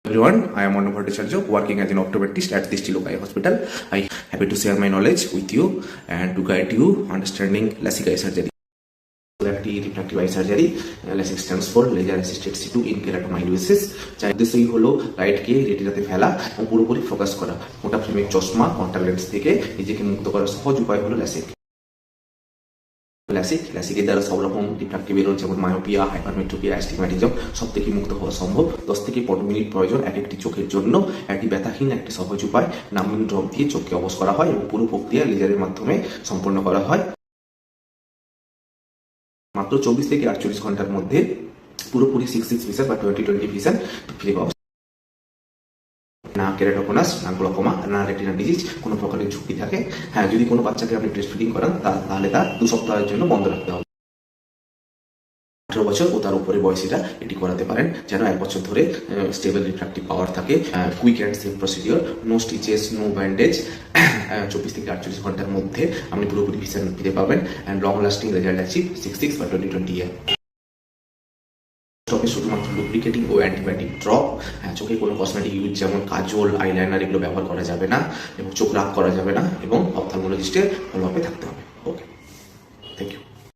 Everyone, I am Arnav Bhattacharya, working as an optometrist at Dishti Lokai Hospital. I am happy to share my knowledge with you and to guide you understanding LASIK eye surgery. একটি refractive eye surgery, LASIK stands for laser assisted situ in keratomileusis. যার উদ্দেশ্যই হলো লাইটকে রেটিনাতে ফেলা এবং পুরোপুরি focus করা। মোটা ফ্রেমের চশমা, কন্টাক্ট লেন্স থেকে নিজেকে মুক্ত করার সহজ উপায় হলো LASIK। LASIK এর দ্বারা সব রকম রিফ্র্যাক্টিভ এরর যেমন মায়োপিয়া, হাইপারমেট্রোপিয়া, অ্যাস্টিগম্যাটিজম সব থেকে মুক্ত হওয়া সম্ভব। 10 থেকে 15 মিনিট প্রয়োজন এক একটি চোখের জন্য। একটি ব্যথাহীন একটি সহজ উপায়, নামহীন ড্রপ দিয়ে চোখকে অবশ করা হয় এবং পুরো প্রক্রিয়া লেজারের মাধ্যমে সম্পন্ন করা হয়। মাত্র 24 থেকে 48 ঘন্টার মধ্যে পুরোপুরি 6/6 ভিশন বা 20/20 ভিশন ফিরে পাওয়া। না কেরাটোকোনাস, না গ্লকোমা, না রেটিনা ডিজিজ কোনো প্রকারের ঝুঁকি থাকে। হ্যাঁ, যদি কোনো বাচ্চাকে আপনি ব্রেস্ট ফিডিং করান তাহলে তার 2 সপ্তাহের জন্য বন্ধ রাখতে হবে। 18 বছর ও তার উপরে বয়সীরা এটি করাতে পারেন, যেন 1 বছর ধরে স্টেবল রিফ্র্যাক্টিভ পাওয়ার থাকে। Quick and safe procedure, no stitches, no bandage. 24 থেকে 48 ঘন্টার মধ্যে আপনি পুরোপুরি ভিশন ফিরে পাবেন and long lasting result achieve 6/6 বা 20/20 ইয়ার। চোখে শুধুমাত্র লুব্রিকেটিং ও অ্যান্টিবায়োটিক ড্রপ। চোখে কোনো কসমেটিক ইউজ যেমন কাজল, আইলাইনার এগুলো ব্যবহার করা যাবে না এবং চোখ রাগ করা যাবে না এবং অপথ্যালমোলজিস্টের ফলো আপে থাকতে হবে।